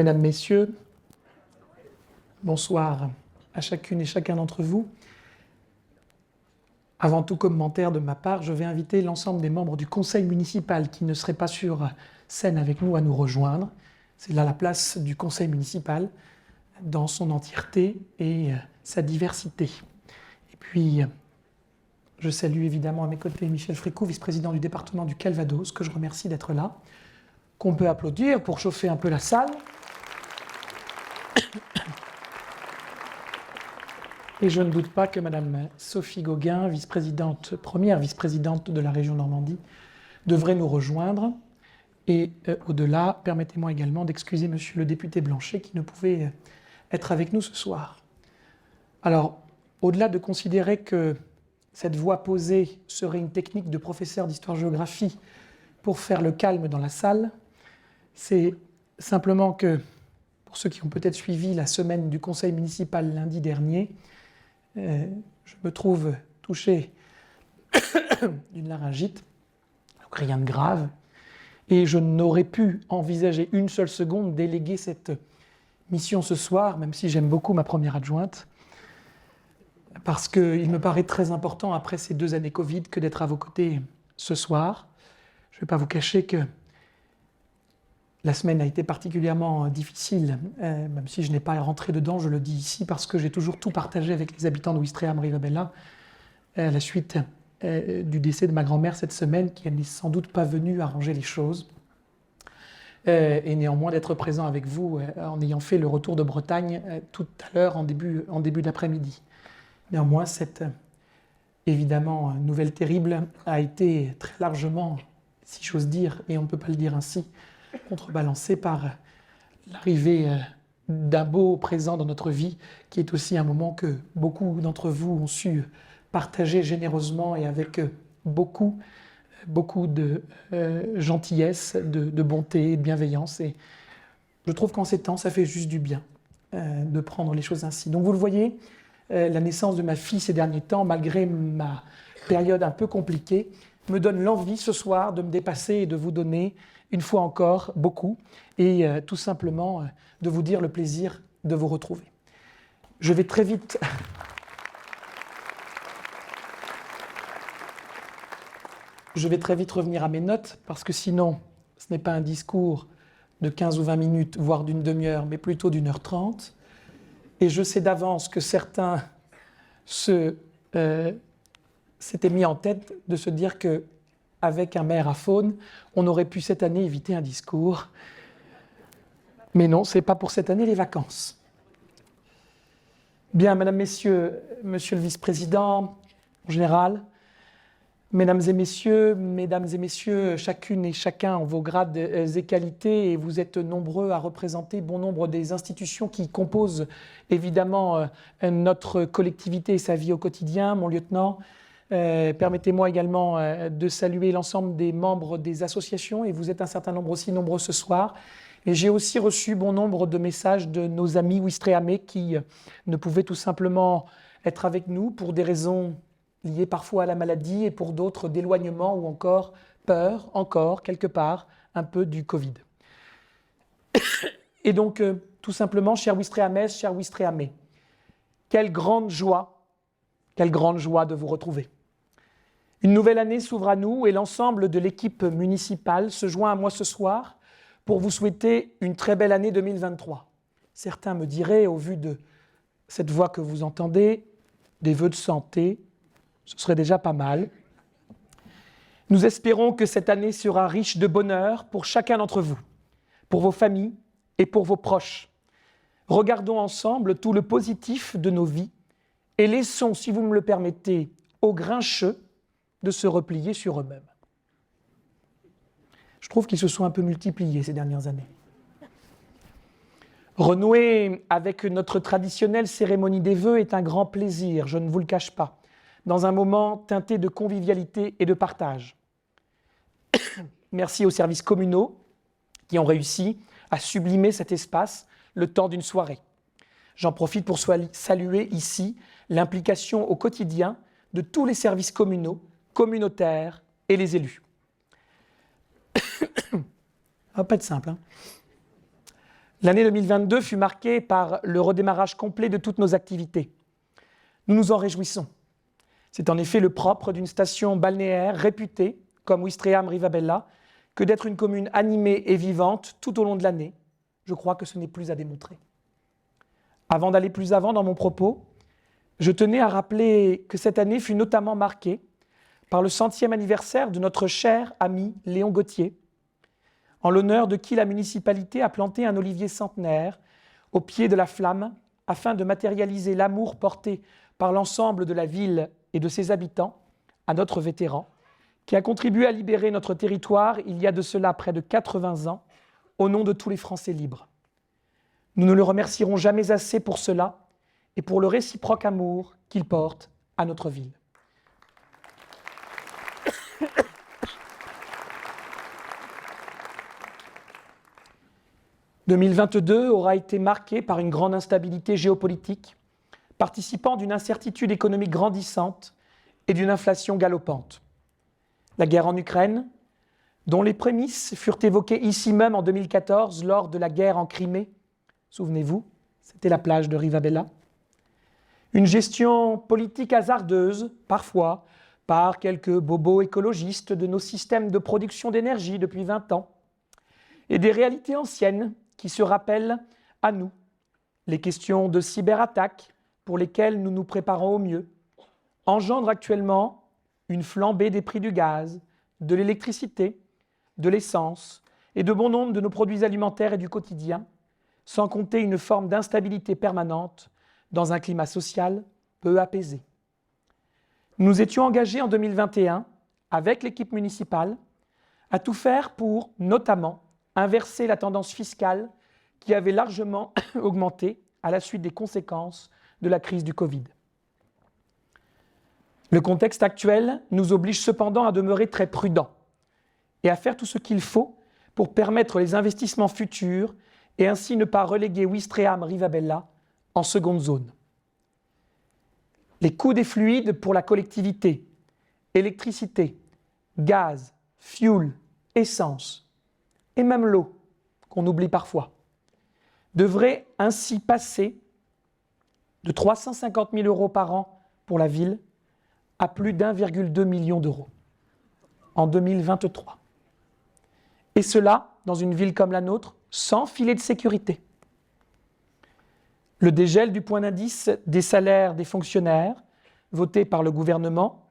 Mesdames, Messieurs, bonsoir à chacune et chacun d'entre vous. Avant tout commentaire de ma part, je vais inviter l'ensemble des membres du conseil municipal qui ne seraient pas sur scène avec nous à nous rejoindre. C'est là la place du conseil municipal dans son entièreté et sa diversité. Et puis, je salue évidemment à mes côtés Michel Frécou, vice-président du département du Calvados, que je remercie d'être là, qu'on peut applaudir pour chauffer un peu la salle. Et je ne doute pas que Madame Sophie Gauguin, première vice-présidente de la région Normandie, devrait nous rejoindre. Et au-delà, permettez-moi également d'excuser Monsieur le député Blanchet qui ne pouvait être avec nous ce soir. Alors, au-delà de considérer que cette voix posée serait une technique de professeur d'histoire-géographie pour faire le calme dans la salle, c'est simplement que, pour ceux qui ont peut-être suivi la semaine du conseil municipal lundi dernier, je me trouve touché d'une laryngite, donc rien de grave, et je n'aurais pu envisager une seule seconde déléguer cette mission ce soir, même si j'aime beaucoup ma première adjointe, parce qu'il me paraît très important, après ces 2 années Covid, que d'être à vos côtés ce soir. Je ne vais pas vous cacher que la semaine a été particulièrement difficile, même si je n'ai pas rentré dedans, je le dis ici, parce que j'ai toujours tout partagé avec les habitants de Ouistreham-Rivabella, à la suite du décès de ma grand-mère cette semaine, qui n'est sans doute pas venue arranger les choses. Et néanmoins d'être présent avec vous en ayant fait le retour de Bretagne tout à l'heure en début d'après-midi. Néanmoins, cette évidemment nouvelle terrible a été très largement, si j'ose dire, et on ne peut pas le dire ainsi, contrebalancée par l'arrivée d'un beau présent dans notre vie, qui est aussi un moment que beaucoup d'entre vous ont su partager généreusement et avec beaucoup de gentillesse, de bonté, de bienveillance. Et je trouve qu'en ces temps, ça fait juste du bien de prendre les choses ainsi. Donc vous le voyez, la naissance de ma fille ces derniers temps, malgré ma période un peu compliquée, me donne l'envie ce soir de me dépasser et de vous donner, une fois encore, beaucoup, et tout simplement de vous dire le plaisir de vous retrouver. Je vais très vite... Je vais très vite revenir à mes notes, parce que sinon, ce n'est pas un discours de 15 ou 20 minutes, voire d'une demi-heure, mais plutôt d'1h30. Et je sais d'avance que certains s'étaient mis en tête de se dire qu'avec un maire à Faune, on aurait pu cette année éviter un discours. Mais non, ce n'est pas pour cette année les vacances. Bien, Mesdames, Messieurs, Monsieur le Vice-président, en général, Mesdames et Messieurs, chacune et chacun en vos grades et qualités, et vous êtes nombreux à représenter bon nombre des institutions qui composent évidemment notre collectivité et sa vie au quotidien. Mon lieutenant, permettez-moi également de saluer l'ensemble des membres des associations, et vous êtes un certain nombre aussi nombreux ce soir. Et j'ai aussi reçu bon nombre de messages de nos amis ouistrehamiens qui ne pouvaient tout simplement être avec nous pour des raisons liées parfois à la maladie et pour d'autres d'éloignement ou encore peur, encore quelque part, un peu du Covid. Et donc, tout simplement, chers Ouistrehamaise, chers Ouistrehamiens, quelle grande joie de vous retrouver. Une nouvelle année s'ouvre à nous et l'ensemble de l'équipe municipale se joint à moi ce soir pour vous souhaiter une très belle année 2023. Certains me diraient, au vu de cette voix que vous entendez, des vœux de santé, ce serait déjà pas mal. Nous espérons que cette année sera riche de bonheur pour chacun d'entre vous, pour vos familles et pour vos proches. Regardons ensemble tout le positif de nos vies et laissons, si vous me le permettez, aux grincheux de se replier sur eux-mêmes. Je trouve qu'ils se sont un peu multipliés ces dernières années. Renouer avec notre traditionnelle cérémonie des vœux est un grand plaisir, je ne vous le cache pas, dans un moment teinté de convivialité et de partage. Merci aux services communaux qui ont réussi à sublimer cet espace le temps d'une soirée. J'en profite pour saluer ici l'implication au quotidien de tous les services communaux, communautaires et les élus. Ça va pas être simple, hein. L'année 2022 fut marquée par le redémarrage complet de toutes nos activités. Nous nous en réjouissons. C'est en effet le propre d'une station balnéaire réputée, comme Ouistreham Rivabella, que d'être une commune animée et vivante tout au long de l'année. Je crois que ce n'est plus à démontrer. Avant d'aller plus avant dans mon propos, je tenais à rappeler que cette année fut notamment marquée par le 100e anniversaire de notre cher ami Léon Gauthier, en l'honneur de qui la municipalité a planté un olivier centenaire au pied de la flamme afin de matérialiser l'amour porté par l'ensemble de la ville et de ses habitants à notre vétéran, qui a contribué à libérer notre territoire il y a de cela près de 80 ans, au nom de tous les Français libres. Nous ne le remercierons jamais assez pour cela et pour le réciproque amour qu'il porte à notre ville. « 2022 aura été marqué par une grande instabilité géopolitique, participant d'une incertitude économique grandissante et d'une inflation galopante. La guerre en Ukraine, dont les prémices furent évoquées ici même en 2014 lors de la guerre en Crimée, souvenez-vous, c'était la plage de Rivabella. Une gestion politique hasardeuse, parfois, par quelques bobos écologistes de nos systèmes de production d'énergie depuis 20 ans, et des réalités anciennes qui se rappellent à nous, les questions de cyberattaques pour lesquelles nous nous préparons au mieux, engendrent actuellement une flambée des prix du gaz, de l'électricité, de l'essence et de bon nombre de nos produits alimentaires et du quotidien, sans compter une forme d'instabilité permanente dans un climat social peu apaisé. Nous étions engagés en 2021, avec l'équipe municipale, à tout faire pour, notamment, inverser la tendance fiscale qui avait largement augmenté à la suite des conséquences de la crise du Covid. Le contexte actuel nous oblige cependant à demeurer très prudents et à faire tout ce qu'il faut pour permettre les investissements futurs et ainsi ne pas reléguer Ouistreham Rivabella en seconde zone. Les coûts des fluides pour la collectivité, électricité, gaz, fuel, essence et même l'eau, qu'on oublie parfois, devraient ainsi passer de 350 000 € par an pour la ville à plus d'1,2 million d'euros en 2023. Et cela, dans une ville comme la nôtre, sans filet de sécurité. Le dégel du point d'indice des salaires des fonctionnaires, voté par le gouvernement,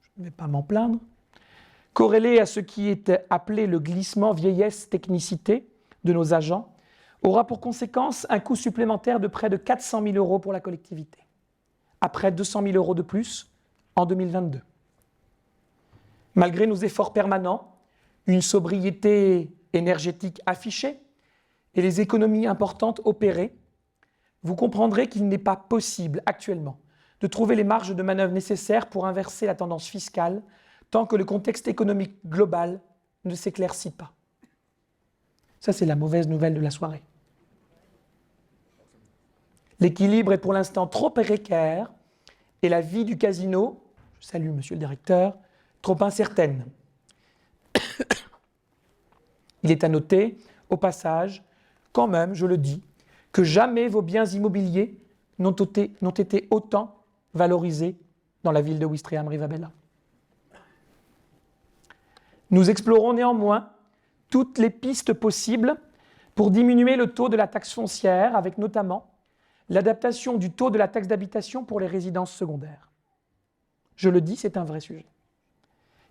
je ne vais pas m'en plaindre, corrélé à ce qui est appelé le glissement vieillesse-technicité de nos agents, aura pour conséquence un coût supplémentaire de près de 400 000 € pour la collectivité, après 200 000 € de plus en 2022. Malgré nos efforts permanents, une sobriété énergétique affichée et les économies importantes opérées, vous comprendrez qu'il n'est pas possible actuellement de trouver les marges de manœuvre nécessaires pour inverser la tendance fiscale tant que le contexte économique global ne s'éclaircit pas. Ça, c'est la mauvaise nouvelle de la soirée. L'équilibre est pour l'instant trop précaire et la vie du casino, je salue monsieur le directeur, trop incertaine. Il est à noter, au passage, quand même, je le dis, que jamais vos biens immobiliers n'ont été autant valorisés dans la ville de Ouistreham Rivabella. Nous explorons néanmoins toutes les pistes possibles pour diminuer le taux de la taxe foncière, avec notamment l'adaptation du taux de la taxe d'habitation pour les résidences secondaires. Je le dis, c'est un vrai sujet,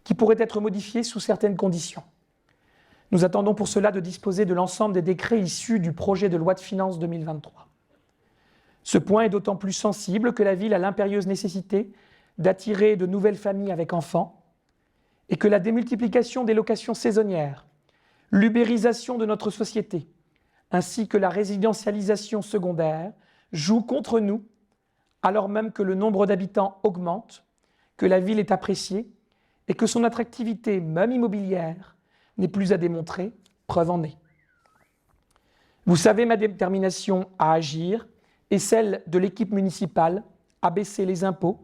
qui pourrait être modifié sous certaines conditions. Nous attendons pour cela de disposer de l'ensemble des décrets issus du projet de loi de finances 2023. Ce point est d'autant plus sensible que la ville a l'impérieuse nécessité d'attirer de nouvelles familles avec enfants et que la démultiplication des locations saisonnières, l'ubérisation de notre société, ainsi que la résidentialisation secondaire jouent contre nous, alors même que le nombre d'habitants augmente, que la ville est appréciée et que son attractivité, même immobilière, n'est plus à démontrer, preuve en est. Vous savez ma détermination à agir et celle de l'équipe municipale à baisser les impôts,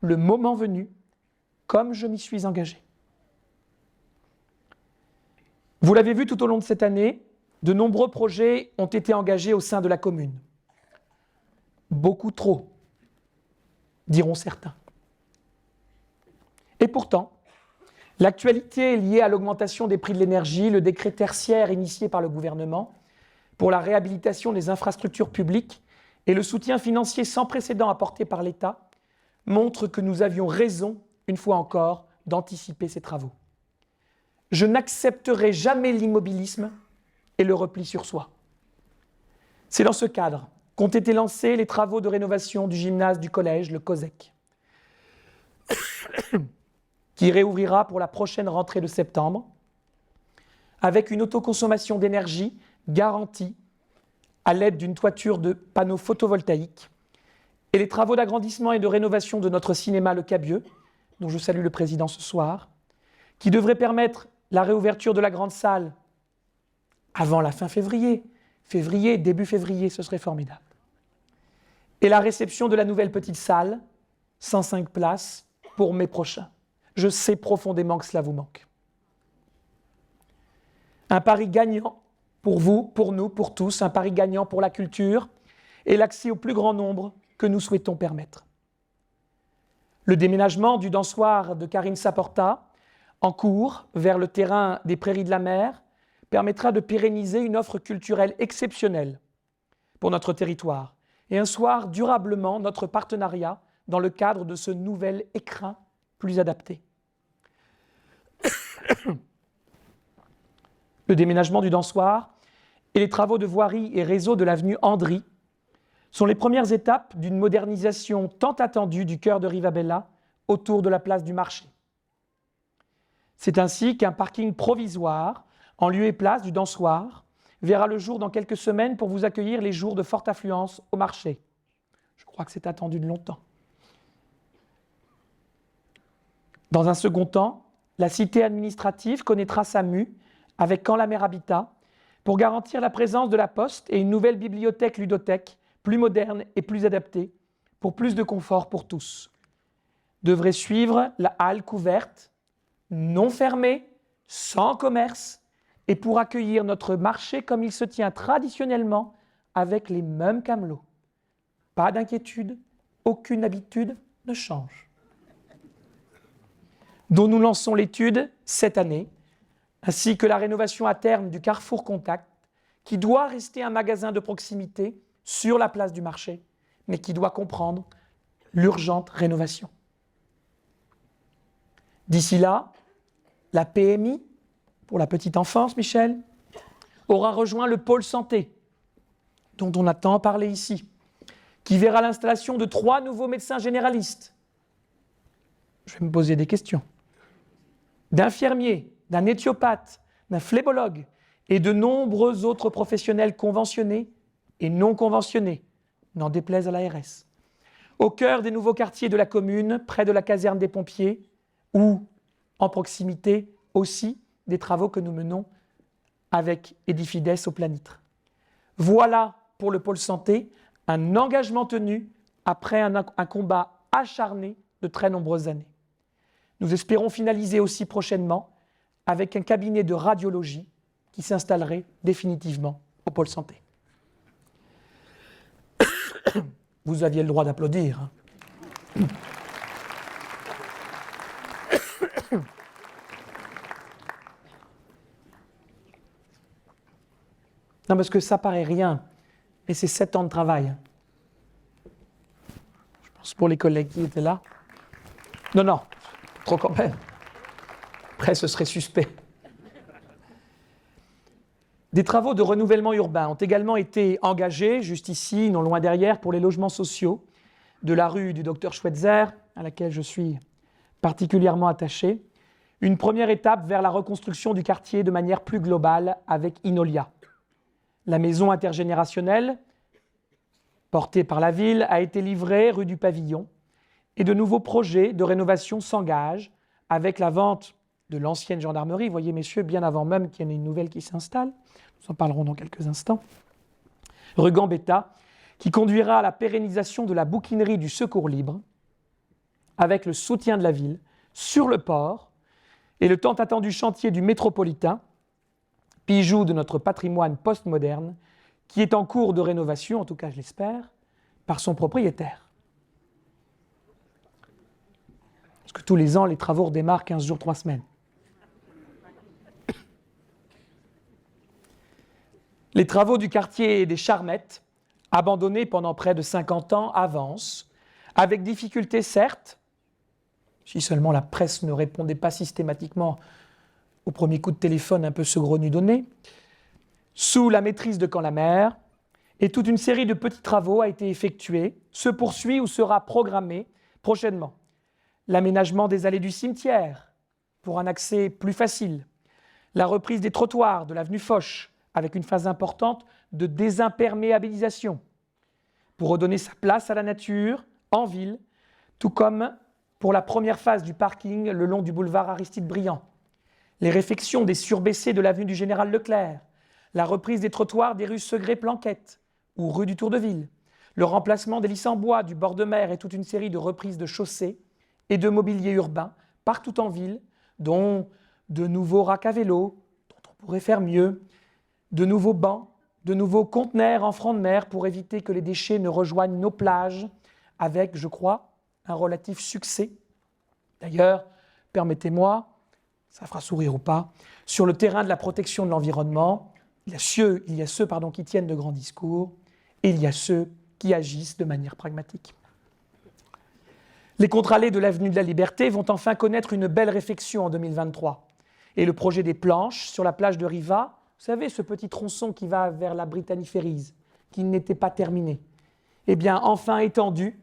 le moment venu, comme je m'y suis engagé. Vous l'avez vu tout au long de cette année, de nombreux projets ont été engagés au sein de la commune. Beaucoup trop, diront certains. Et pourtant, l'actualité est liée à l'augmentation des prix de l'énergie, le décret tertiaire initié par le gouvernement pour la réhabilitation des infrastructures publiques et le soutien financier sans précédent apporté par l'État montrent que nous avions raison, une fois encore, d'anticiper ces travaux. Je n'accepterai jamais l'immobilisme et le repli sur soi. C'est dans ce cadre qu'ont été lancés les travaux de rénovation du gymnase du collège, le COSEC, qui réouvrira pour la prochaine rentrée de septembre, avec une autoconsommation d'énergie garantie à l'aide d'une toiture de panneaux photovoltaïques, et les travaux d'agrandissement et de rénovation de notre cinéma Le Cabieux, dont je salue le président ce soir, qui devraient permettre la réouverture de la grande salle avant la fin février, début février, ce serait formidable. Et la réception de la nouvelle petite salle, 105 places, pour mai prochain. Je sais profondément que cela vous manque. Un pari gagnant pour vous, pour nous, pour tous, un pari gagnant pour la culture et l'accès au plus grand nombre que nous souhaitons permettre. Le déménagement du dansoir de Karine Saporta, en cours vers le terrain des Prairies de la Mer, permettra de pérenniser une offre culturelle exceptionnelle pour notre territoire et asseoir durablement notre partenariat dans le cadre de ce nouvel écrin plus adapté. Le déménagement du dansoir et les travaux de voirie et réseau de l'avenue Andry sont les premières étapes d'une modernisation tant attendue du cœur de Rivabella autour de la place du marché. C'est ainsi qu'un parking provisoire en lieu et place du dansoir verra le jour dans quelques semaines pour vous accueillir les jours de forte affluence au marché. Je crois que c'est attendu de longtemps. Dans un second temps, la cité administrative connaîtra sa mue avec Quand la mer habita pour garantir la présence de la Poste et une nouvelle bibliothèque ludothèque plus moderne et plus adaptée pour plus de confort pour tous. Devrait suivre la halle couverte, non fermée, sans commerce, et pour accueillir notre marché comme il se tient traditionnellement avec les mêmes camelots. Pas d'inquiétude, aucune habitude ne change. Dont nous lançons l'étude cette année, ainsi que la rénovation à terme du Carrefour Contact, qui doit rester un magasin de proximité sur la place du marché, mais qui doit comprendre l'urgente rénovation. D'ici là, la PMI, pour la petite enfance, Michel, aura rejoint le pôle santé, dont on a tant parlé ici, qui verra l'installation de 3 nouveaux médecins généralistes. Je vais me poser des questions. D'infirmiers, d'un éthiopathe, d'un phlébologue et de nombreux autres professionnels conventionnés et non conventionnés, n'en déplaise à l'ARS, au cœur des nouveaux quartiers de la commune, près de la caserne des pompiers, ou en proximité aussi des travaux que nous menons avec Edifides au Planitre. Voilà pour le pôle santé un engagement tenu après un combat acharné de très nombreuses années. Nous espérons finaliser aussi prochainement avec un cabinet de radiologie qui s'installerait définitivement au pôle santé. Vous aviez le droit d'applaudir. Non, parce que ça paraît rien, mais c'est 7 ans de travail. Je pense pour les collègues qui étaient là. Non, trop quand même. Après, ce serait suspect. Des travaux de renouvellement urbain ont également été engagés, juste ici, non loin derrière, pour les logements sociaux de la rue du Docteur Schweitzer, à laquelle je suis particulièrement attaché. Une première étape vers la reconstruction du quartier de manière plus globale avec Inolia. La maison intergénérationnelle, portée par la ville, a été livrée rue du Pavillon et de nouveaux projets de rénovation s'engagent avec la vente de l'ancienne gendarmerie, voyez messieurs, bien avant même qu'il y en ait une nouvelle qui s'installe, nous en parlerons dans quelques instants, rue Gambetta, qui conduira à la pérennisation de la bouquinerie du Secours Libre, avec le soutien de la ville, sur le port, et le tant attendu chantier du métropolitain, bijou de notre patrimoine postmoderne, qui est en cours de rénovation, en tout cas je l'espère, par son propriétaire. Parce que tous les ans, les travaux redémarrent 15 jours, 3 semaines. Les travaux du quartier des Charmettes, abandonnés pendant près de 50 ans, avancent, avec difficulté certes, si seulement la presse ne répondait pas systématiquement au premier coup de téléphone un peu saugrenu donné, sous la maîtrise de Camp-la-Mer, et toute une série de petits travaux a été effectuée, se poursuit ou sera programmée prochainement. L'aménagement des allées du cimetière pour un accès plus facile, la reprise des trottoirs de l'avenue Foch avec une phase importante de désimperméabilisation pour redonner sa place à la nature en ville, tout comme pour la première phase du parking le long du boulevard Aristide-Briand, les réfections des surbaissés de l'avenue du Général Leclerc, la reprise des trottoirs des rues Segré-Planquette ou rue du Tour-de-Ville, le remplacement des lys en bois du bord de mer et toute une série de reprises de chaussées et de mobilier urbain partout en ville, dont de nouveaux racks à vélo, dont on pourrait faire mieux, de nouveaux bancs, de nouveaux conteneurs en front de mer pour éviter que les déchets ne rejoignent nos plages, avec, je crois, un relatif succès. D'ailleurs, permettez-moi, ça fera sourire ou pas, sur le terrain de la protection de l'environnement, il y a ceux qui tiennent de grands discours et il y a ceux qui agissent de manière pragmatique. Les contre-allées de l'avenue de la Liberté vont enfin connaître une belle réfection en 2023. Et le projet des planches sur la plage de Riva, vous savez, ce petit tronçon qui va vers la Brittany Ferries, qui n'était pas terminé, eh bien enfin étendu,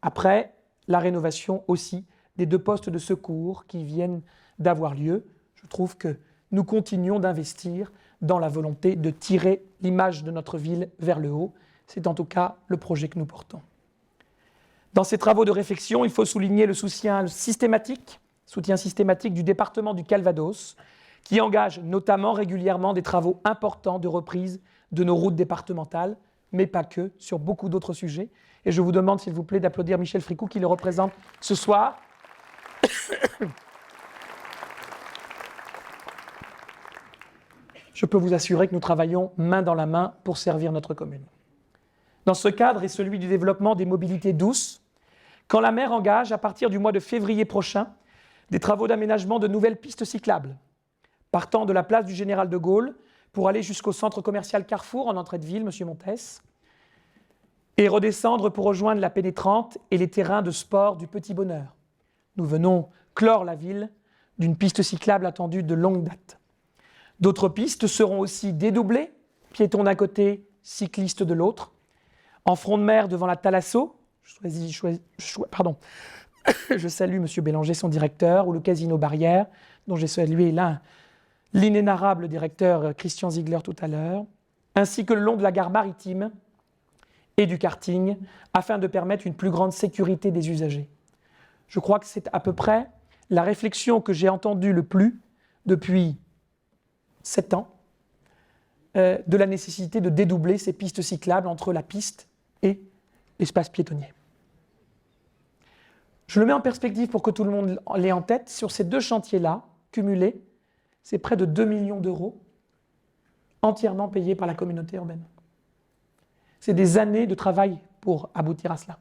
après la rénovation aussi des 2 postes de secours qui viennent d'avoir lieu. Je trouve que nous continuons d'investir dans la volonté de tirer l'image de notre ville vers le haut. C'est en tout cas le projet que nous portons. Dans ces travaux de réflexion, il faut souligner le soutien systématique du département du Calvados, qui engage notamment régulièrement des travaux importants de reprise de nos routes départementales, mais pas que, sur beaucoup d'autres sujets. Et je vous demande, s'il vous plaît, d'applaudir Michel Fricou, qui le représente ce soir. Je peux vous assurer que nous travaillons main dans la main pour servir notre commune. Dans ce cadre et celui du développement des mobilités douces, Camp-la-Mer engage à partir du mois de février prochain des travaux d'aménagement de nouvelles pistes cyclables, partant de la place du Général de Gaulle pour aller jusqu'au centre commercial Carrefour en entrée de ville, M. Montès, et redescendre pour rejoindre la pénétrante et les terrains de sport du Petit Bonheur. Nous venons clore la ville d'une piste cyclable attendue de longue date. D'autres pistes seront aussi dédoublées, piétons d'un côté, cyclistes de l'autre, en front de mer devant la Thalasso, je salue M. Bélanger, son directeur, ou le Casino Barrière, dont j'ai salué l'inénarrable directeur Christian Ziegler tout à l'heure, ainsi que le long de la gare maritime et du karting, afin de permettre une plus grande sécurité des usagers. Je crois que c'est à peu près la réflexion que j'ai entendue le plus depuis 7 ans, de la nécessité de dédoubler ces pistes cyclables entre la piste et l'espace piétonnier. Je le mets en perspective pour que tout le monde l'ait en tête. Sur ces 2 chantiers-là, cumulés, c'est près de 2 millions d'euros entièrement payés par la communauté urbaine. C'est des années de travail pour aboutir à cela.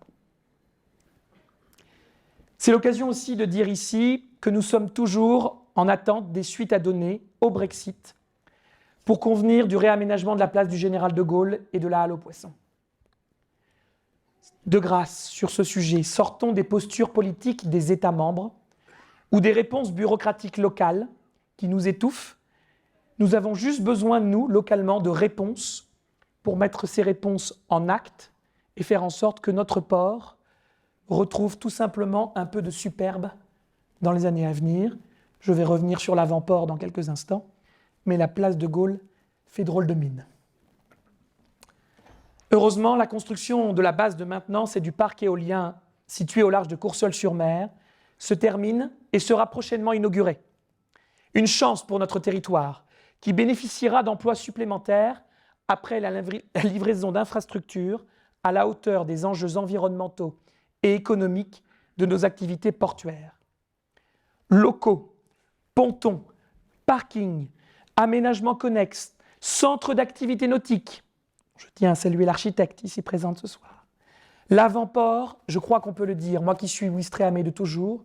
C'est l'occasion aussi de dire ici que nous sommes toujours en attente des suites à donner au Brexit pour convenir du réaménagement de la place du Général de Gaulle et de la halle aux poissons. De grâce, sur ce sujet, sortons des postures politiques des États membres ou des réponses bureaucratiques locales qui nous étouffent. Nous avons juste besoin, nous, localement, de réponses pour mettre ces réponses en acte et faire en sorte que notre port retrouve tout simplement un peu de superbe dans les années à venir. Je vais revenir sur l'avant-port dans quelques instants, mais la place de Gaulle fait drôle de mine. Heureusement, la construction de la base de maintenance et du parc éolien situé au large de Courseulles-sur-Mer se termine et sera prochainement inaugurée. Une chance pour notre territoire qui bénéficiera d'emplois supplémentaires après la livraison d'infrastructures à la hauteur des enjeux environnementaux et économiques de nos activités portuaires. Locaux, pontons, parkings, aménagement connexe, centre d'activité nautique. Je tiens à saluer l'architecte ici présente ce soir. L'avant-port, je crois qu'on peut le dire, moi qui suis Ouistreham de toujours,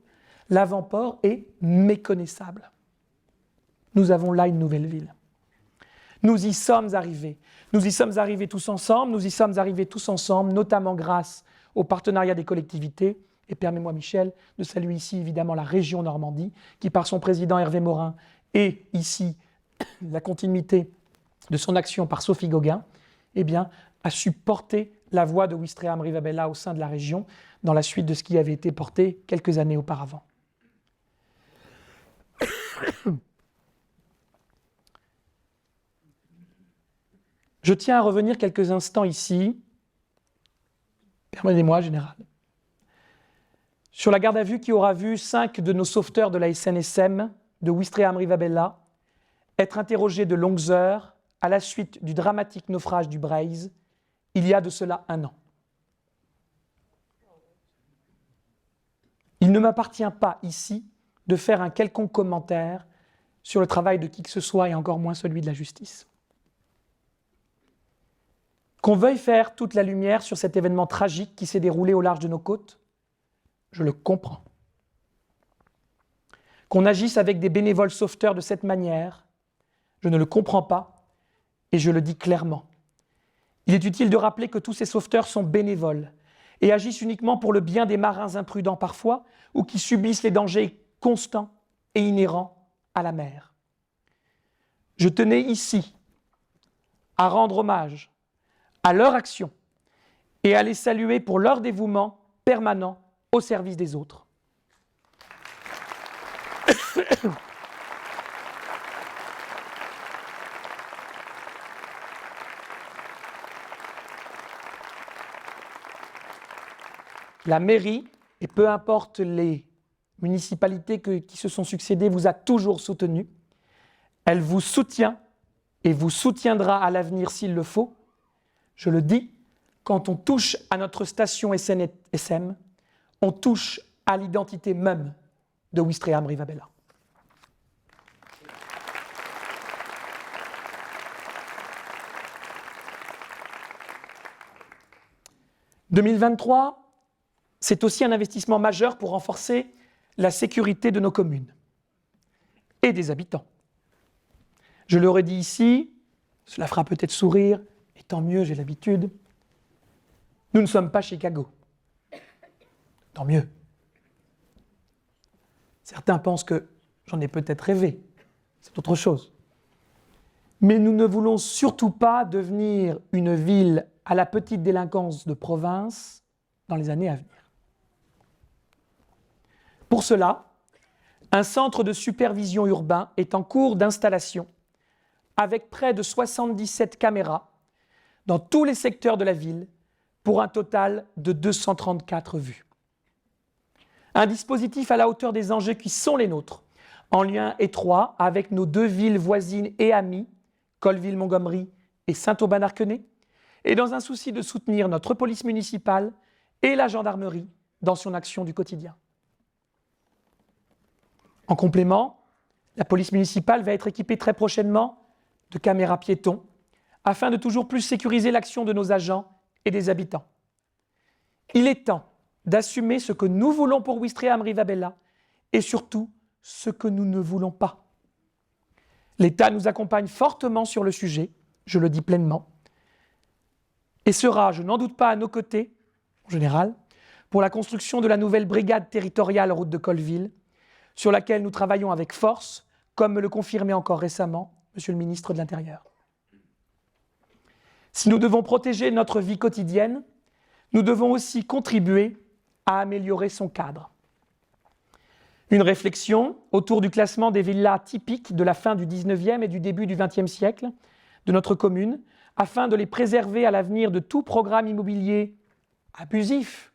l'avant-port est méconnaissable. Nous avons là une nouvelle ville. Nous y sommes arrivés. Nous y sommes arrivés tous ensemble, notamment grâce au partenariat des collectivités. Et permets-moi, Michel, de saluer ici évidemment la région Normandie, qui par son président Hervé Morin et ici la continuité de son action par Sophie Gauguin, eh bien, a su porter la voix de Ouistreham-Rivabella au sein de la région, dans la suite de ce qui avait été porté quelques années auparavant. Je tiens à revenir quelques instants ici, permettez-moi, Général, sur la garde à vue qui aura vu 5 de nos sauveteurs de la SNSM, de Ouistreham-Rivabella, être interrogés de longues heures à la suite du dramatique naufrage du Breizh, il y a de cela 1 an. Il ne m'appartient pas ici de faire un quelconque commentaire sur le travail de qui que ce soit et encore moins celui de la justice. Qu'on veuille faire toute la lumière sur cet événement tragique qui s'est déroulé au large de nos côtes, je le comprends. Qu'on agisse avec des bénévoles sauveteurs de cette manière, je ne le comprends pas et je le dis clairement. Il est utile de rappeler que tous ces sauveteurs sont bénévoles et agissent uniquement pour le bien des marins imprudents parfois ou qui subissent les dangers constants et inhérents à la mer. Je tenais ici à rendre hommage à leur action et à les saluer pour leur dévouement permanent au service des autres. La mairie, et peu importe les municipalités qui se sont succédées, vous a toujours soutenu. Elle vous soutient et vous soutiendra à l'avenir s'il le faut. Je le dis, quand on touche à notre station SNSM, on touche à l'identité même de Ouistreham-Rivabella. « 2023 », c'est aussi un investissement majeur pour renforcer la sécurité de nos communes et des habitants. Je le redis ici, cela fera peut-être sourire, et tant mieux, j'ai l'habitude. Nous ne sommes pas Chicago. Tant mieux. Certains pensent que j'en ai peut-être rêvé, c'est autre chose. Mais nous ne voulons surtout pas devenir une ville à la petite délinquance de province dans les années à venir. Pour cela, un centre de supervision urbain est en cours d'installation avec près de 77 caméras dans tous les secteurs de la ville pour un total de 234 vues. Un dispositif à la hauteur des enjeux qui sont les nôtres, en lien étroit avec nos 2 villes voisines et amies, Colleville-Montgomery et Saint-Auban-Arquenay, et dans un souci de soutenir notre police municipale et la gendarmerie dans son action du quotidien. En complément, la police municipale va être équipée très prochainement de caméras piétons afin de toujours plus sécuriser l'action de nos agents et des habitants. Il est temps d'assumer ce que nous voulons pour Ouistreham-Rivabella et surtout ce que nous ne voulons pas. L'État nous accompagne fortement sur le sujet, je le dis pleinement, et sera, je n'en doute pas, à nos côtés, en général, pour la construction de la nouvelle brigade territoriale route de Colleville, sur laquelle nous travaillons avec force, comme me le confirmait encore récemment Monsieur le ministre de l'Intérieur. Si nous devons protéger notre vie quotidienne, nous devons aussi contribuer à améliorer son cadre. Une réflexion autour du classement des villas typiques de la fin du XIXe et du début du XXe siècle de notre commune, afin de les préserver à l'avenir de tout programme immobilier abusif.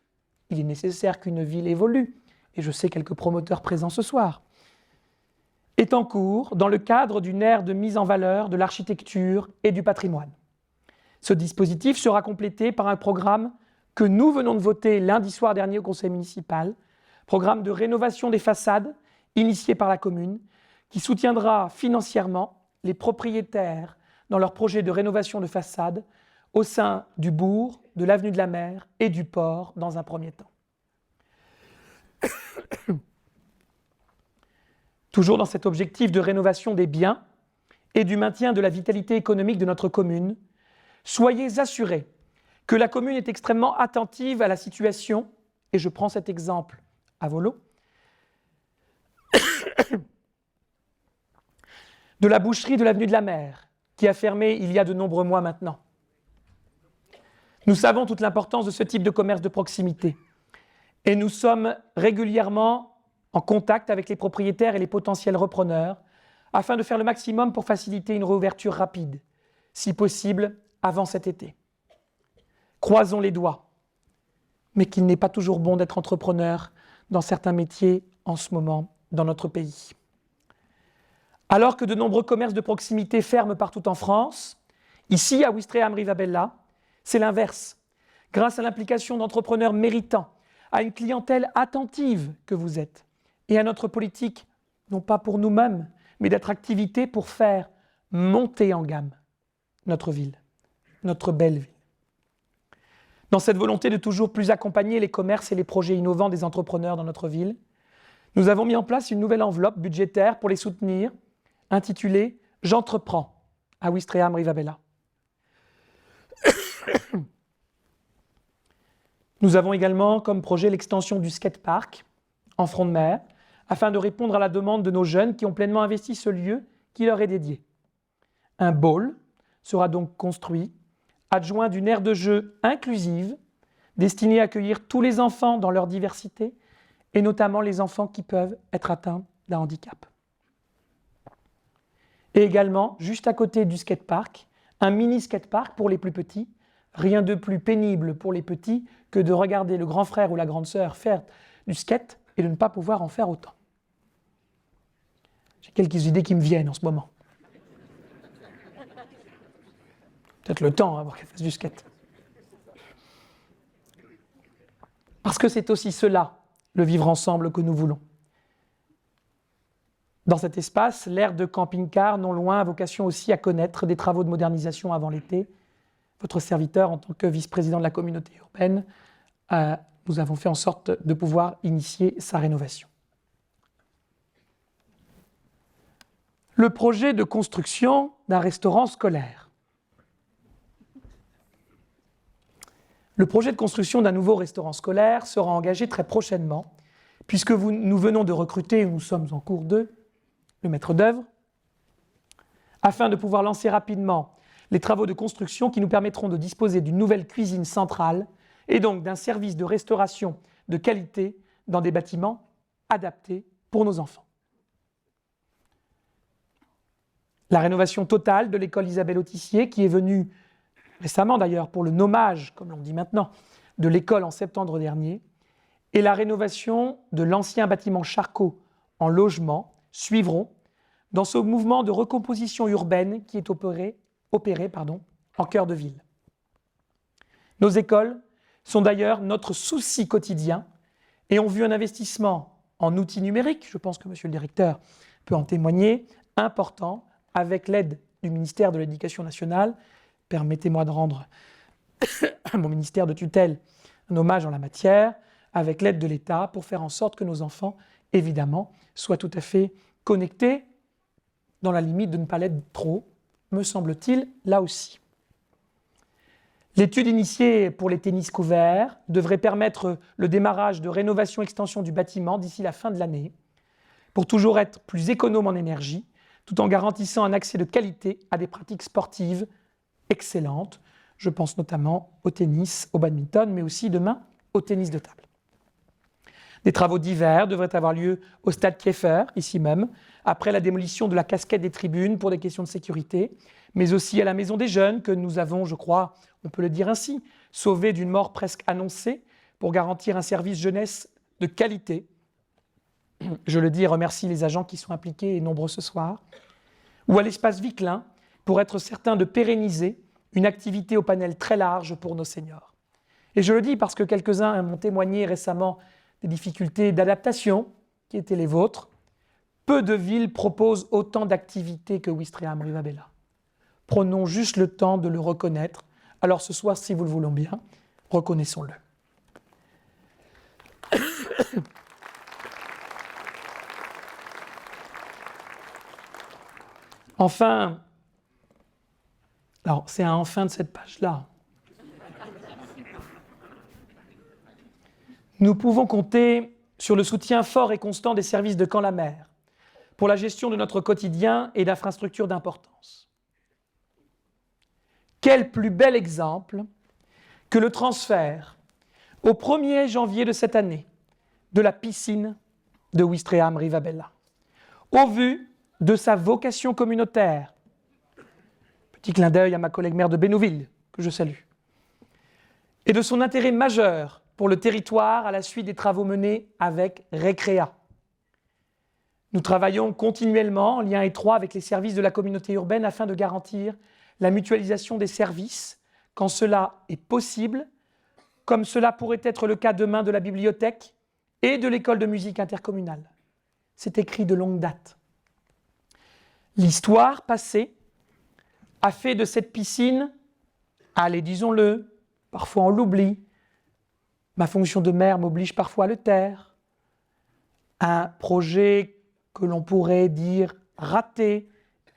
Il est nécessaire qu'une ville évolue, et je sais quelques promoteurs présents ce soir, est en cours dans le cadre d'une ère de mise en valeur de l'architecture et du patrimoine. Ce dispositif sera complété par un programme que nous venons de voter lundi soir dernier au conseil municipal, programme de rénovation des façades initié par la commune, qui soutiendra financièrement les propriétaires dans leurs projets de rénovation de façade au sein du bourg, de l'avenue de la Mer et du port dans un premier temps. Toujours dans cet objectif de rénovation des biens et du maintien de la vitalité économique de notre commune, soyez assurés que la commune est extrêmement attentive à la situation, et je prends cet exemple à volo, de la boucherie de l'avenue de la Mer, qui a fermé il y a de nombreux mois maintenant. Nous savons toute l'importance de ce type de commerce de proximité, et nous sommes régulièrement en contact avec les propriétaires et les potentiels repreneurs, afin de faire le maximum pour faciliter une réouverture rapide, si possible avant cet été. Croisons les doigts, mais qu'il n'est pas toujours bon d'être entrepreneur dans certains métiers en ce moment dans notre pays. Alors que de nombreux commerces de proximité ferment partout en France, ici à Ouistreham-Rivabella, c'est l'inverse. Grâce à l'implication d'entrepreneurs méritants, à une clientèle attentive que vous êtes, et à notre politique, non pas pour nous-mêmes, mais d'attractivité pour faire monter en gamme notre ville, notre belle ville. Dans cette volonté de toujours plus accompagner les commerces et les projets innovants des entrepreneurs dans notre ville, nous avons mis en place une nouvelle enveloppe budgétaire pour les soutenir, intitulée « J'entreprends » à Ouistreham-Rivabella. Nous avons également comme projet l'extension du skatepark en front de mer, afin de répondre à la demande de nos jeunes qui ont pleinement investi ce lieu qui leur est dédié. Un bowl sera donc construit, adjoint d'une aire de jeu inclusive, destinée à accueillir tous les enfants dans leur diversité, et notamment les enfants qui peuvent être atteints d'un handicap. Et également, juste à côté du skatepark, un mini skatepark pour les plus petits. Rien de plus pénible pour les petits que de regarder le grand frère ou la grande sœur faire du skate et de ne pas pouvoir en faire autant. J'ai quelques idées qui me viennent en ce moment. Peut-être le temps avant qu'elle fasse du skate. Parce que c'est aussi cela, le vivre ensemble que nous voulons. Dans cet espace, l'aire de camping-car non loin a vocation aussi à connaître des travaux de modernisation avant l'été. Votre serviteur, en tant que vice-président de la communauté urbaine, nous avons fait en sorte de pouvoir initier sa rénovation. Le projet de construction d'un restaurant scolaire. Le projet de construction d'un nouveau restaurant scolaire sera engagé très prochainement, puisque nous venons de recruter, nous sommes en cours de, le maître d'œuvre, afin de pouvoir lancer rapidement les travaux de construction qui nous permettront de disposer d'une nouvelle cuisine centrale et donc d'un service de restauration de qualité dans des bâtiments adaptés pour nos enfants. La rénovation totale de l'école Isabelle Autissier, qui est venue récemment d'ailleurs pour le nommage, comme l'on dit maintenant, de l'école en septembre dernier, et la rénovation de l'ancien bâtiment Charcot en logement suivront dans ce mouvement de recomposition urbaine qui est opéré en cœur de ville. Nos écoles sont d'ailleurs notre souci quotidien et ont vu un investissement en outils numériques, je pense que monsieur le directeur peut en témoigner, important, avec l'aide du ministère de l'Éducation nationale. Permettez-moi de rendre à mon ministère de tutelle un hommage en la matière, avec l'aide de l'État, pour faire en sorte que nos enfants, évidemment, soient tout à fait connectés, dans la limite de ne pas l'être trop, me semble-t-il, là aussi. L'étude initiée pour les tennis couverts devrait permettre le démarrage de rénovation-extension du bâtiment d'ici la fin de l'année, pour toujours être plus économe en énergie, tout en garantissant un accès de qualité à des pratiques sportives excellentes. Je pense notamment au tennis, au badminton, mais aussi demain au tennis de table. Des travaux divers devraient avoir lieu au stade Kieffer, ici même, après la démolition de la casquette des tribunes pour des questions de sécurité, mais aussi à la Maison des Jeunes que nous avons, je crois, on peut le dire ainsi, sauvé d'une mort presque annoncée pour garantir un service jeunesse de qualité. Je le dis et remercie les agents qui sont impliqués et nombreux ce soir. Ou à l'espace Viquelin pour être certain de pérenniser une activité au panel très large pour nos seniors. Et je le dis parce que quelques-uns m'ont témoigné récemment des difficultés d'adaptation qui étaient les vôtres. peu de villes proposent autant d'activités que Ouistreham Rivabella. Prenons juste le temps de le reconnaître. Alors ce soir, si vous le voulez bien, reconnaissons-le. Enfin, alors c'est un enfin de cette page-là. Nous pouvons compter sur le soutien fort et constant des services de Camp-la-Mer pour la gestion de notre quotidien et d'infrastructures d'importance. Quel plus bel exemple que le transfert au 1er janvier de cette année de la piscine de Ouistreham Rivabella, au vu de sa vocation communautaire. Petit clin d'œil à ma collègue maire de Bénouville, que je salue. Et de son intérêt majeur pour le territoire à la suite des travaux menés avec Récréa. Nous travaillons continuellement en lien étroit avec les services de la communauté urbaine afin de garantir la mutualisation des services quand cela est possible, comme cela pourrait être le cas demain de la bibliothèque et de l'école de musique intercommunale. C'est écrit de longue date. L'histoire passée a fait de cette piscine, allez, disons-le, parfois on l'oublie, ma fonction de maire m'oblige parfois à le taire, un projet que l'on pourrait dire raté,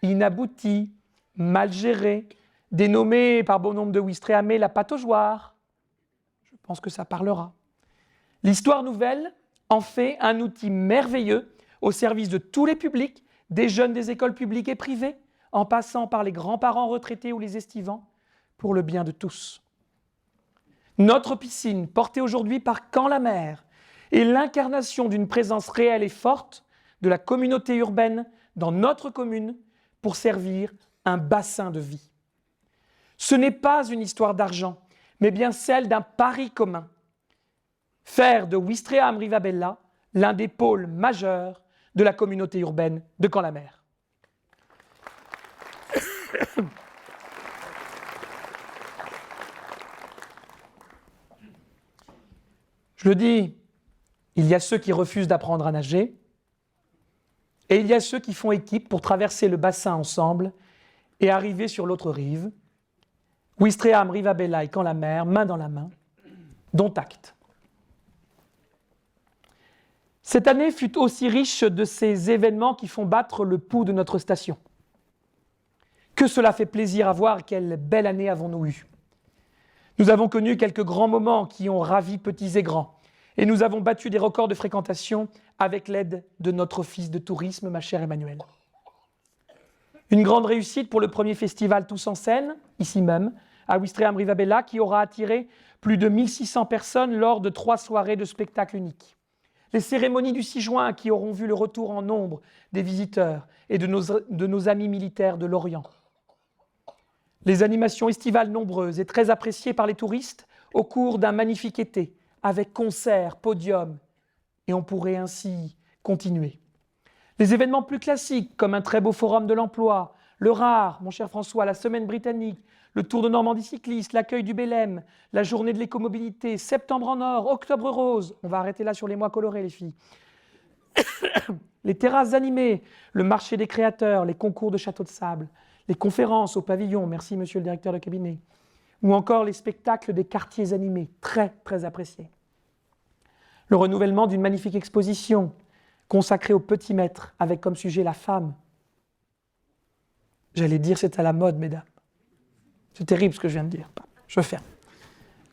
inabouti, mal géré, dénommé par bon nombre de Ouistréhamais la pataugeoire. Je pense que ça parlera. L'histoire nouvelle en fait un outil merveilleux au service de tous les publics, des jeunes des écoles publiques et privées, en passant par les grands-parents retraités ou les estivants, pour le bien de tous. Notre piscine, portée aujourd'hui par Camp-la-Mer, est l'incarnation d'une présence réelle et forte de la communauté urbaine dans notre commune pour servir un bassin de vie. Ce n'est pas une histoire d'argent, mais bien celle d'un pari commun. Faire de Ouistreham Rivabella l'un des pôles majeurs de la communauté urbaine de Camp-la-Mer. Je le dis, il y a ceux qui refusent d'apprendre à nager et il y a ceux qui font équipe pour traverser le bassin ensemble et arriver sur l'autre rive. Ouistreham, Rivabella et Camp-la-Mer, main dans la main, dont acte. Cette année fut aussi riche de ces événements qui font battre le pouls de notre station. Que cela fait plaisir à voir, quelle belle année avons-nous eue. Nous avons connu quelques grands moments qui ont ravi petits et grands, et nous avons battu des records de fréquentation avec l'aide de notre office de tourisme, ma chère Emmanuelle. Une grande réussite pour le premier festival Tous en scène, ici même, à Ouistreham Rivabella, qui aura attiré plus de 1600 personnes lors de 3 soirées de spectacles uniques. Les cérémonies du 6 juin qui auront vu le retour en nombre des visiteurs et de nos amis militaires de l'Orient. Les animations estivales nombreuses et très appréciées par les touristes au cours d'un magnifique été, avec concerts, podiums, et on pourrait ainsi continuer. Les événements plus classiques, comme un très beau forum de l'emploi, le RAR, mon cher François, la semaine britannique, le Tour de Normandie cycliste, l'accueil du Bélem, la journée de l'écomobilité, Septembre en or, Octobre rose, on va arrêter là sur les mois colorés les filles, les terrasses animées, le marché des créateurs, les concours de château de sable, les conférences au pavillon, merci monsieur le directeur de cabinet, ou encore les spectacles des quartiers animés, très très appréciés. Le renouvellement d'une magnifique exposition consacrée au petit maître, avec comme sujet la femme. J'allais dire c'est à la mode, mesdames. C'est terrible ce que je viens de dire. Je ferme.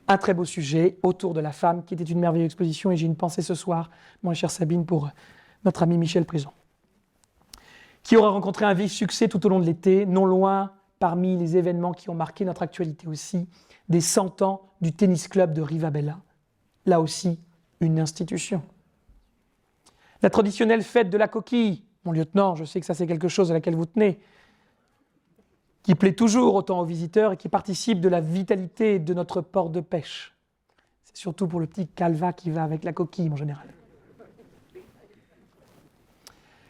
Un très beau sujet autour de la femme, qui était une merveilleuse exposition, et j'ai une pensée ce soir, mon chère Sabine, pour notre ami Michel Prison, qui aura rencontré un vif succès tout au long de l'été, non loin parmi les événements qui ont marqué notre actualité aussi, des 100 ans du tennis club de Rivabella, là aussi une institution. La traditionnelle fête de la coquille, mon lieutenant, je sais que ça c'est quelque chose à laquelle vous tenez, qui plaît toujours autant aux visiteurs et qui participe de la vitalité de notre port de pêche. C'est surtout pour le petit calva qui va avec la coquille en général.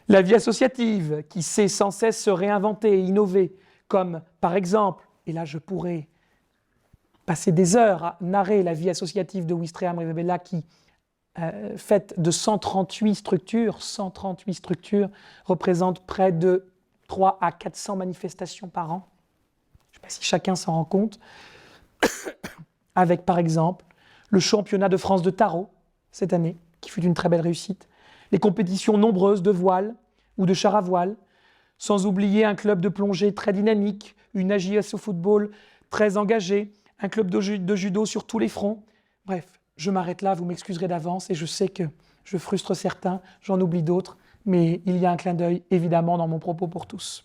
La vie associative qui sait sans cesse se réinventer et innover, comme par exemple, et là je pourrais passer des heures à narrer la vie associative de Ouistreham Rivabella qui faite de 138 structures, 138 structures représentent près de 3 à 400 manifestations par an. Je ne sais pas si chacun s'en rend compte. Avec par exemple le championnat de France de tarot cette année, qui fut une très belle réussite, les compétitions nombreuses de voile ou de char à voile, sans oublier un club de plongée très dynamique, une AJS au football très engagée, un club de judo sur tous les fronts. Bref, je m'arrête là, vous m'excuserez d'avance et je sais que je frustre certains, j'en oublie d'autres, mais il y a un clin d'œil évidemment dans mon propos pour tous.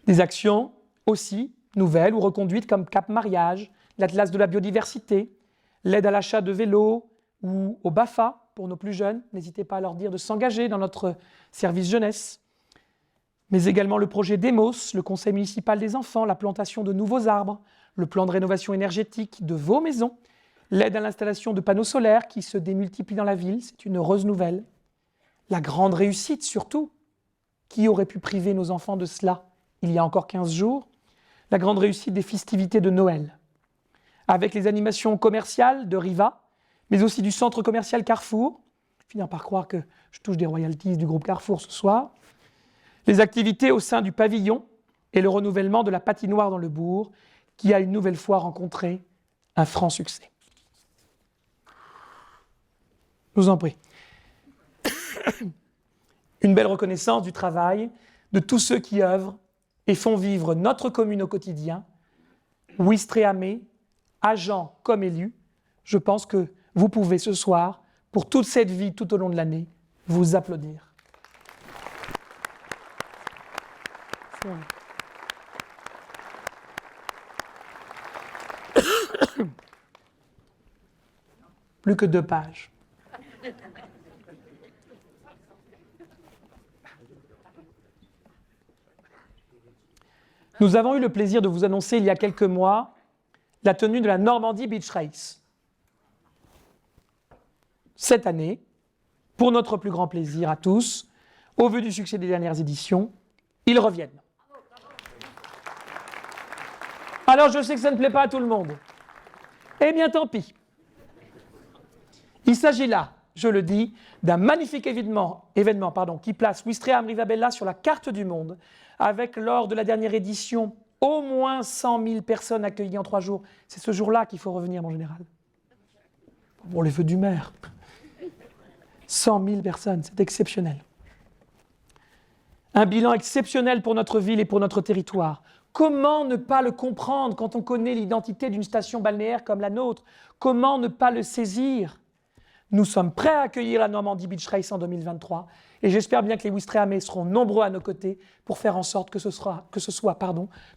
Des actions aussi nouvelles ou reconduites comme Cap Mariage, l'Atlas de la biodiversité, l'aide à l'achat de vélos ou au BAFA pour nos plus jeunes. N'hésitez pas à leur dire de s'engager dans notre service jeunesse. Mais également le projet DEMOS, le conseil municipal des enfants, la plantation de nouveaux arbres, le plan de rénovation énergétique de vos maisons, l'aide à l'installation de panneaux solaires qui se démultiplient dans la ville, c'est une heureuse nouvelle. La grande réussite surtout, qui aurait pu priver nos enfants de cela il y a encore 15 jours, la grande réussite des festivités de Noël, avec les animations commerciales de Riva, mais aussi du centre commercial Carrefour. Je finis par croire que je touche des royalties du groupe Carrefour ce soir. Les activités au sein du pavillon et le renouvellement de la patinoire dans le bourg, qui a une nouvelle fois rencontré un franc succès. Je vous en prie. Une belle reconnaissance du travail de tous ceux qui œuvrent et font vivre notre commune au quotidien, Ouistreham, agents comme élus. Je pense que vous pouvez ce soir, pour toute cette vie tout au long de l'année, vous applaudir. Plus que 2 pages. Nous avons eu le plaisir de vous annoncer il y a quelques mois la tenue de la Normandie Beach Race. Cette année, pour notre plus grand plaisir à tous, au vu du succès des dernières éditions, ils reviennent. Alors je sais que ça ne plaît pas à tout le monde. Eh bien tant pis. Il s'agit là, je le dis, d'un magnifique événement qui place Ouistreham-Rivabella sur la carte du monde, avec lors de la dernière édition au moins 100 000 personnes accueillies en 3 jours. C'est ce jour-là qu'il faut revenir, mon général. Pour les vœux du maire. 100 000 personnes, c'est exceptionnel. Un bilan exceptionnel pour notre ville et pour notre territoire. Comment ne pas le comprendre quand on connaît l'identité d'une station balnéaire comme la nôtre? Comment ne pas le saisir? Nous sommes prêts à accueillir la Normandie Beach Race en 2023 et j'espère bien que les Ouistrehamais seront nombreux à nos côtés pour faire en sorte que ce soit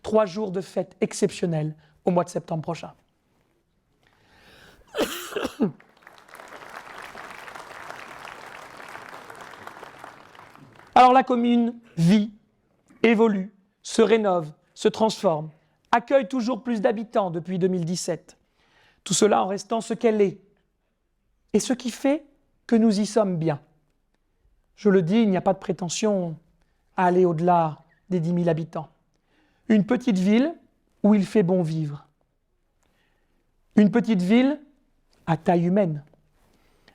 3 jours de fête exceptionnels au mois de septembre prochain. Alors la commune vit, évolue, se rénove, se transforme, accueille toujours plus d'habitants depuis 2017. Tout cela en restant ce qu'elle est. Et ce qui fait que nous y sommes bien. Je le dis, il n'y a pas de prétention à aller au-delà des 10 000 habitants. Une petite ville où il fait bon vivre. Une petite ville à taille humaine,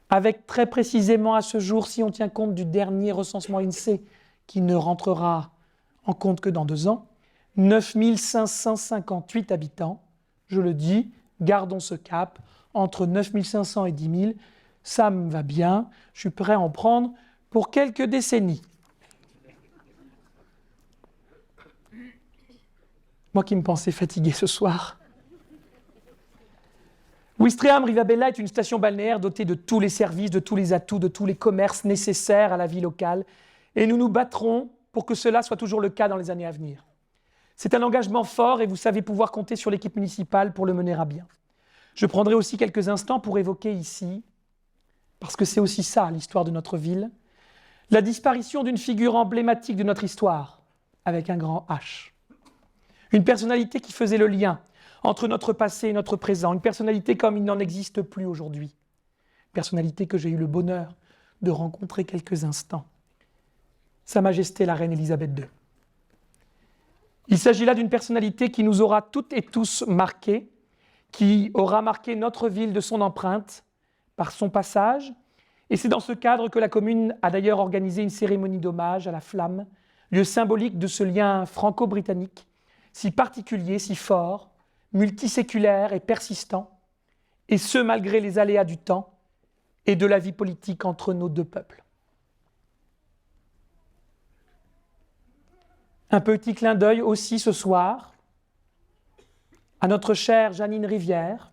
avec très précisément à ce jour, si on tient compte du dernier recensement INSEE, qui ne rentrera en compte que dans 2 ans, 9 558 habitants. Je le dis, gardons ce cap, entre 9 500 et 10 000, ça me va bien, je suis prêt à en prendre pour quelques décennies. Moi qui me pensais fatigué ce soir. Ouistreham-Rivabella est une station balnéaire dotée de tous les services, de tous les atouts, de tous les commerces nécessaires à la vie locale, et nous nous battrons pour que cela soit toujours le cas dans les années à venir. C'est un engagement fort et vous savez pouvoir compter sur l'équipe municipale pour le mener à bien. Je prendrai aussi quelques instants pour évoquer ici, parce que c'est aussi ça l'histoire de notre ville, la disparition d'une figure emblématique de notre histoire, avec un grand H. Une personnalité qui faisait le lien entre notre passé et notre présent, une personnalité comme il n'en existe plus aujourd'hui. Une personnalité que j'ai eu le bonheur de rencontrer quelques instants. Sa Majesté la Reine Élisabeth II. Il s'agit là d'une personnalité qui nous aura toutes et tous marqués, qui aura marqué notre ville de son empreinte, par son passage. Et c'est dans ce cadre que la commune a d'ailleurs organisé une cérémonie d'hommage à la flamme, lieu symbolique de ce lien franco-britannique, si particulier, si fort, multiséculaire et persistant, et ce malgré les aléas du temps et de la vie politique entre nos deux peuples. Un petit clin d'œil aussi ce soir à notre chère Jeannine Rivière,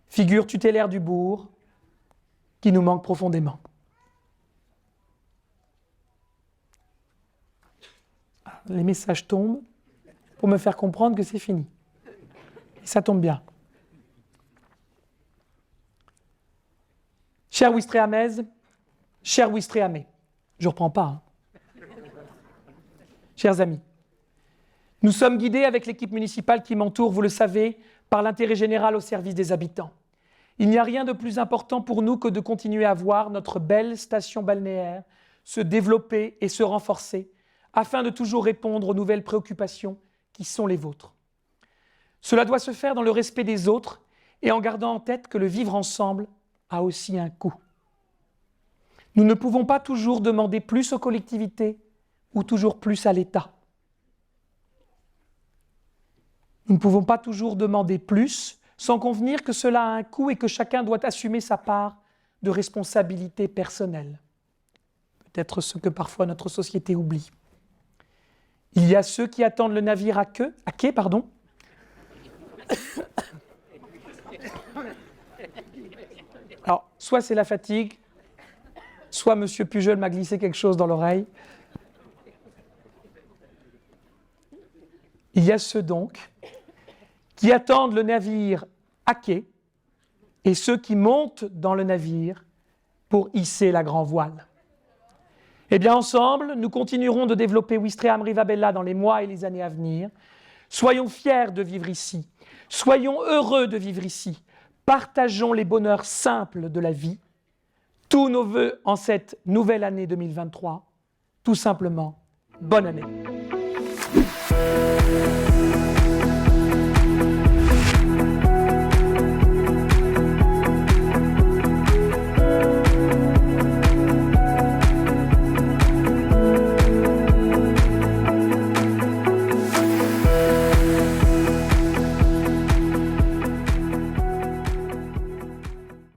figure tutélaire du bourg, qui nous manque profondément. Les messages tombent pour me faire comprendre que c'est fini. Et ça tombe bien. Cher Ouistrehamaise, cher Ouistréhamais, je ne reprends pas. Hein. Chers amis, nous sommes guidés avec l'équipe municipale qui m'entoure, vous le savez, par l'intérêt général au service des habitants. Il n'y a rien de plus important pour nous que de continuer à voir notre belle station balnéaire se développer et se renforcer afin de toujours répondre aux nouvelles préoccupations qui sont les vôtres. Cela doit se faire dans le respect des autres et en gardant en tête que le vivre ensemble a aussi un coût. Nous ne pouvons pas toujours demander plus aux collectivités ou toujours plus à l'État. Nous ne pouvons pas toujours demander plus sans convenir que cela a un coût et que chacun doit assumer sa part de responsabilité personnelle. Peut-être ce que parfois notre société oublie. Il y a ceux qui attendent le navire à quai. Alors, soit c'est la fatigue, soit M. Pujol m'a glissé quelque chose dans l'oreille. Il y a ceux donc qui attendent le navire à quai et ceux qui montent dans le navire pour hisser la grand voile. Eh bien, ensemble, nous continuerons de développer Ouistreham Rivabella dans les mois et les années à venir. Soyons fiers de vivre ici, soyons heureux de vivre ici, partageons les bonheurs simples de la vie. Tous nos vœux en cette nouvelle année 2023, tout simplement, bonne année.